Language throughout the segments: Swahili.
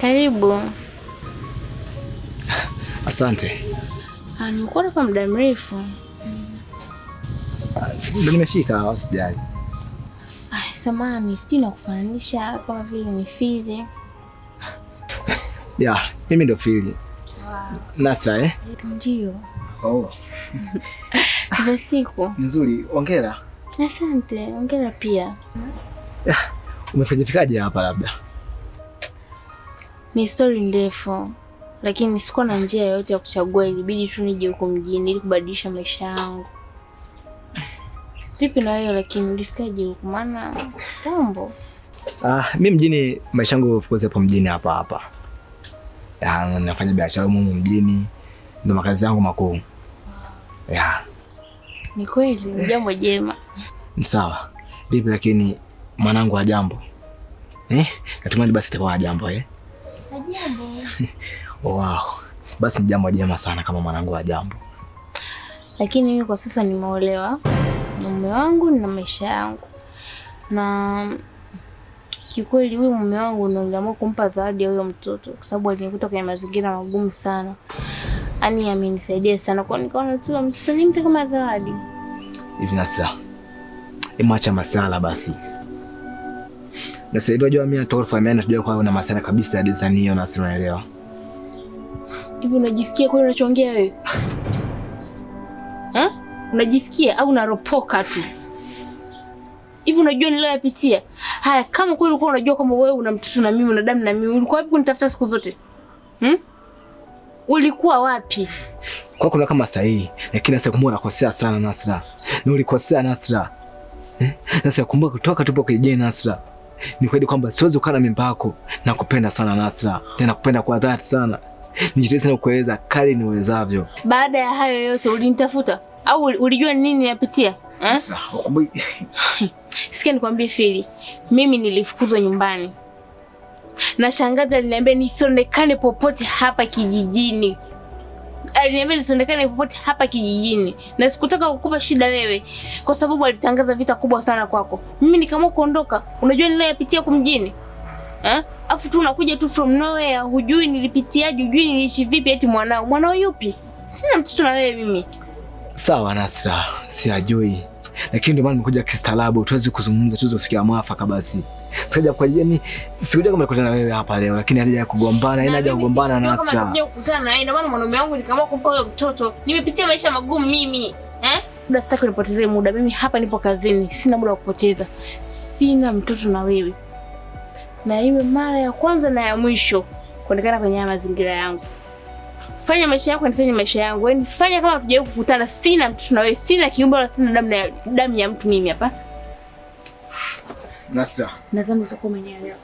Karibu. Asante. Nimekuwa kwa muda mrefu. Ndio nimefika, usijali. Samahani, sijui nakufananisha kama vile ni Fili. Ya, mimi ndo Fili. Wow. Nasra Ndio. Oh. Za siku. Nzuri, hongera. Asante, hongera pia. Umefikaje hapa labda? Ni story ndefu, lakini sikuwa na njia yoyote ya kuchagua, ilibidi tu nije huko mjini ili kubadilisha maisha yangu. Vipi na wewe, lakini ulifikaje huko maana tambo? Mimi mjini maisha yangu of course hapo mjini hapa. Nafanya biashara huko mjini. Ndio makazi yangu makuu. Ni kweli, ni jambo jema. Ni sawa. Vipi lakini mwanangu wa jambo? Natumai basi itakuwa jambo Jambo. Wow. Basi ni jambo jema sana kama mwanangu wa jambo. Lakini mimi kwa sasa nimeolewa na mume wangu na maisha yangu. Na kikweli huyu mume wangu niliamua kumpa zawadi ya huyo mtoto kwa sababu alinikuta kwenye mazingira magumu sana. Yaani amenisaidia sana kwa nikaona tu mtoto nimpe kama zawadi. Hivi Nasra. Acha masala basi. Na sasa unajua mimi natoka familia tunajua kwa una masala kabisa ya design hiyo na sio unaelewa. Hivi unajisikia kweli unachoongea wewe? Unajisikia au unaropoka tu? Hivi unajua niliyopitia? Haya, kama kweli ulikuwa unajua kama wewe una mtoto na mimi una damu na mimi, ulikuwa wapi kunitafuta siku zote? Ulikuwa wapi? Kwa kuna kama sahihi, lakini sasa kumbuka unakosea sana Nasra. Na ulikosea Nasra. Sasa kumbuka kutoka tupo kijijini Nasra. Ni kweli kwamba siwezi kukaa na mimba yako. Nakupenda sana Nasra. Tena nakupenda kwa dhati sana. Nijitahidi sana kueleza kali niwezavyo. Baada ya hayo yote ulinitafuta au ulijua nini ninapitia? Sasa ukumbuki. Sikia nikwambie Fili, mimi nilifukuzwa nyumbani. Na shangazi aliniambia nisionekane popote hapa kijijini. Aliniambia nisionekane popote hapa kijijini. Na sikutaka kukupa shida wewe kwa sababu alitangaza vita kubwa sana kwako. Mimi nikaamua kuondoka. Unajua niliyopitia huko mjini? Afu tu unakuja tu from nowhere, hujui nilipitiaje, hujui niliishi vipi eti mwanao yupi? Sina mtoto na wewe mimi. Sawa Nasra, siajui. Lakini ndio maana nimekuja kistaarabu, tuweze kuzungumza tuzofikia mwafaka basi. Sikaja kwa jeni, sikuja kama nikutana na wewe hapa leo, lakini alija kugombana, haja kugombana Nasra. Kama tunakuja kukutana naye, ndio maana mwanaume wangu nikaamua kumpa huyo mtoto. Nimepitia maisha magumu mimi. Muda sitaki nipotezee muda. Mimi hapa nipo kazini, sina muda wa kupoteza. Sina mtoto na wewe. Na iwe mara ya kwanza na ya mwisho kuonekana kwenye mazingira yangu. Fanya maisha yako, nifanye maisha yangu. Yaani fanya kama tujawahi kukutana. Sina mtoto na wewe, sina kiumbe wala sina damu ya mtu mimi hapa. Nasra, nadhani utakuwa umenielewa.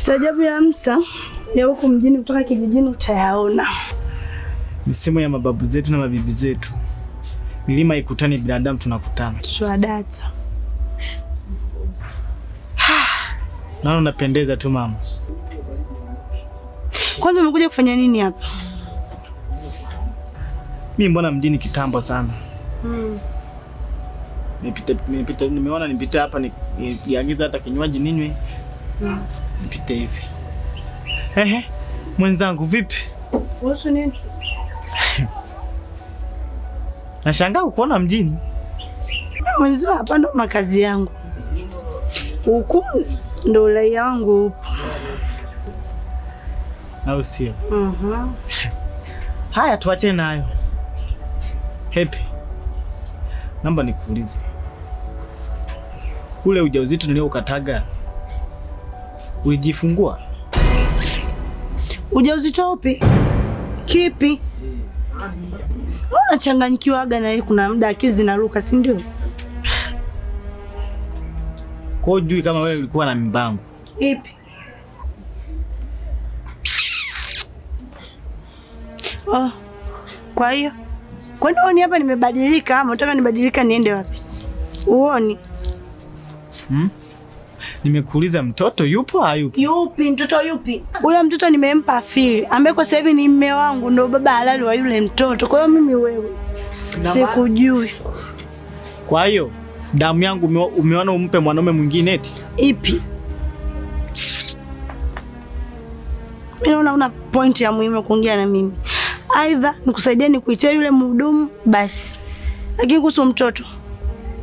Staajabu ya Hamsa ya huku mjini kutoka kijijini utayaona. Misemo ya mababu zetu na mabibi zetu. Milima ikutani, binadamu tunakutana. Swadata. Naona unapendeza tu mama. Kwanza umekuja kufanya nini hapa? Mimi mbona mjini kitambo sana. Nimeona nipite hapa niagiza hata kinywaji ninywe. Nipite hivi. Mwenzangu vipi? Kuhusu nini? Nashangaa kukuona mjini. Mwenzio hapa ndo makazi yangu. Huku ndo uraia wangu upo. Au sio? Haya tuache nayo. Happy. Naomba nikuulize. Ule ujauzito niliokataga ulijifungua? Ujauzito upi? Kipi? Unachanganyikiwaga na kuna muda akili zinaruka, si ndio? Kwa hiyo jui kama wewe ulikuwa na mimbangu. Ipi? Kwa hiyo kwani uoni hapa nimebadilika ama unataka nibadilika niende wapi? Uoni? Nimekuuliza mtoto yupo hayupo? Yupi? Mtoto yupi? Huyo mtoto nimempa Fili, ambaye kwa sasa hivi ni mume wangu, ndio baba halali wa yule mtoto. Kwa hiyo mimi wewe sikujui. Kwa hiyo damu yangu umeona umpe mwanaume mwingine eti? Ipi? Mimi naona una point ya muhimu kuongea na mimi. Aidha nikusaidia nikuitie yule mhudumu basi. Lakini kuhusu mtoto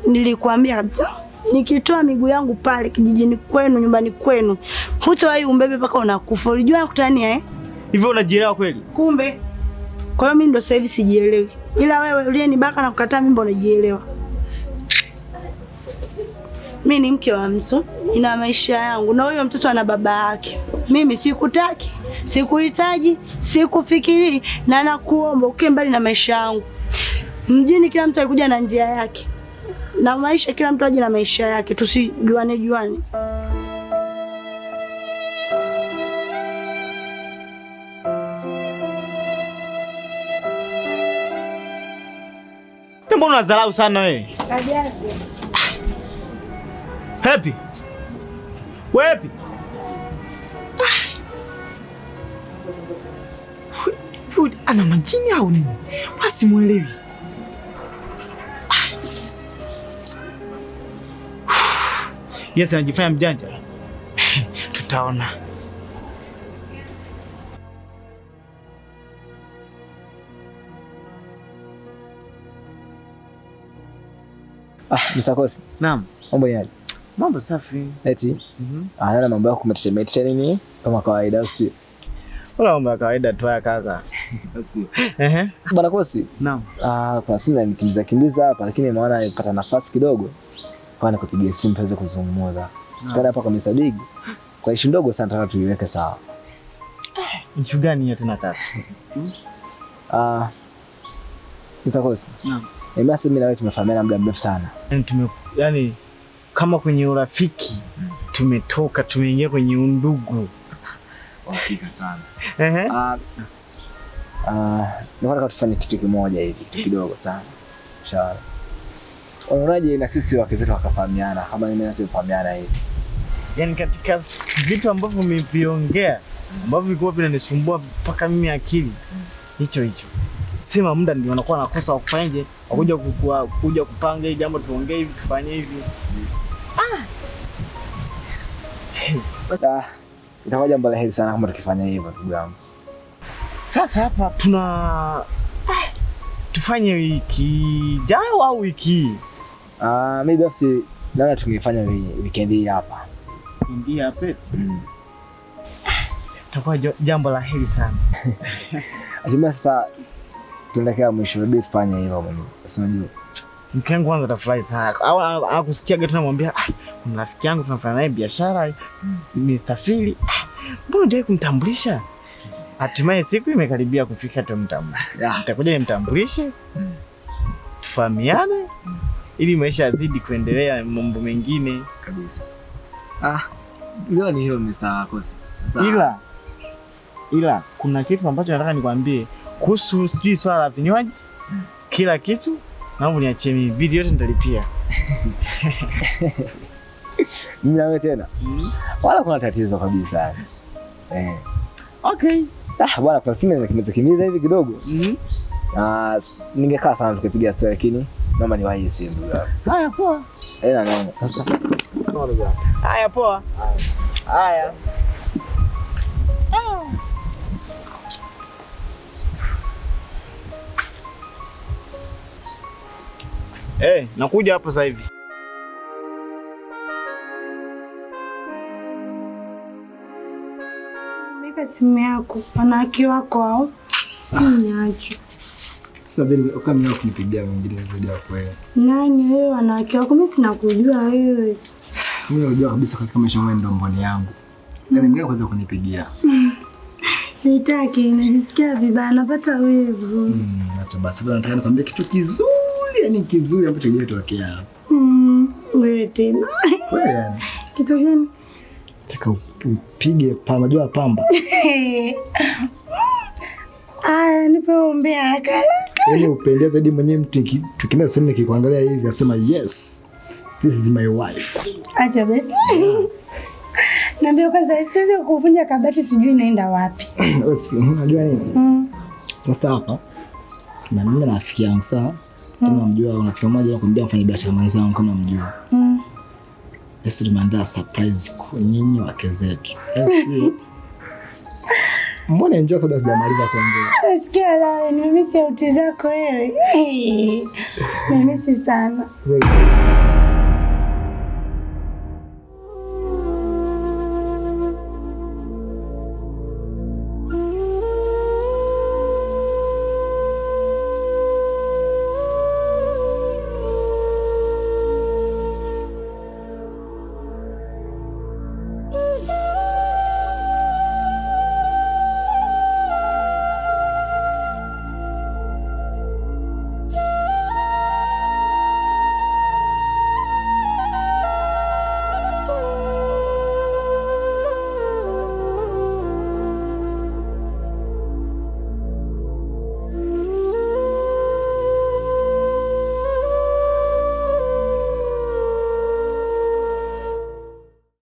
nilikwambia kabisa, nikitoa miguu yangu pale kijijini kwenu, nyumbani kwenu, hutawahi umbebe mpaka unakufa. Ulijua nakutania hivyo unajielewa kweli? Kumbe. Kwa hiyo mimi ndo sasa hivi sijielewi. Ila wewe uliyenibaka na kukataa mimba unajielewa. Mimi ni mke wa mtu, nina maisha yangu na huyo mtoto ana baba yake. Mimi sikutaki, sikuhitaji, sikufikiri na nakuomba ukae mbali na maisha yangu. Mjini kila mtu alikuja na njia yake. Na maisha kila mtu aje na maisha yake, tusijuane juane. Mbona unadharau sana wewe? Kajaze. Happy. Happy. Fudi ana majini au nini? Basi muelewi. Yes, anajifanya mjanja. Tutaona. Mr. Kosi. Naam. Mambo yaje? Mambo safi. Eti? Naona mambo yako kumetisha nini? Kama kawaida usi. Wala mambo ya kawaida tu ya kaka. Usi. Bwana Kosi. Naam. Kuna simu nikimbiza hapa lakini naona nipata nafasi kidogo. Kwa nikupigia simu tuweze kuzungumza. Tena hapa kwa Mr. Big. Kwa issue ndogo sana nataka tuiweke sawa. Issue gani hiyo tena kaka? Mr. Kosi. Naam. Mimi na wewe tumefahamiana muda mrefu sana. Yaani kama kwenye urafiki tumetoka tumeingia kwenye undugu. Hakika sana. Nataka tufanye kitu kimoja hivi, kitu kidogo sana. Inshallah. Unaonaje na sisi wake zetu wakafahamiana kama mimi na wewe tufahamiana hivi? Yaani katika vitu ambavyo mmeviongea ambavyo vilikuwa vinanisumbua mpaka mimi akili hicho. Sema muda ndio wanakuwa nakosa wa kufanyaje? Kuja kupanga hili jambo tuongee hivi tufanye hivi. Itakuwa jambo la heri sana kama tukifanya hivyo ndugu yangu. Sasa hapa tufanye wiki ijayo au wiki hii? Maybe basi naona tungefanya weekend hii hapa. Ingia peti. Itakuwa jambo la heri sana. Atima sasa tunaelekea mwisho wa bidii tufanye hivyo mimi. Unajua. Mke wangu kwanza atafurahi sana. Au anakusikia geti namwambia kuna rafiki yangu tunafanya naye biashara Mr. Phil. Mbona ndio kumtambulisha? Hatimaye siku imekaribia kufika tumtambulisha. Nitakuja nimtambulishe. Tufahamiane ili maisha yazidi kuendelea mambo mengine kabisa. Ndio ni hilo Mr. Kosi. Ila kuna kitu ambacho nataka nikwambie kuhusu sijui swala la vinywaji. Kila kitu naomba niachie mimi, bidii yote nitalipia. Mimi na wewe tena? Wala kuna tatizo kabisa. Okay. Bwana kwa simu nimekimiza hivi kidogo. Ningekaa sana tukipiga story lakini naomba niwahi simu. Haya poa. Na sasa. Haya poa. Haya. Nakuja hapo sasa hivi. Weka simu yako, wanawake wako hao. Niache. Sasa zile kama yako kunipigia mwingine zaidi ya wewe. Nani wewe wanawake wako? Mimi sina kujua wewe. Mimi unajua kabisa katika maisha yangu ndio mboni yangu. Yaani mimi kwanza kunipigia. Sitaki, najisikia vibaya, napata wewe. Acha basi bwana, nataka nikwambie kitu kizuri, yani kizuri ambacho kinatokea hapa. Wewe tena. Wewe yani. Kitu gani? Nataka upige pamba, unajua pamba. Nipe ombe haraka. Yaani upendeza zaidi mwenyewe mtu tukienda sema nikikuangalia hivi asema yes. This is my wife. Acha basi. Naambia kwanza siwezi kuvunja kabati sijui naenda wapi. Unajua nini? Sasa hapa na mimi na rafiki yangu sawa? Kama mjua rafiki mmoja anakuambia mfanye biashara mwenzangu kama mjua. Sisi tumeandaa surprise kwa nyinyi wake zetu. Mbona njoo kabla sijamaliza kuongea? Nasikia la mimi sauti zako wewe. Mimi si sana.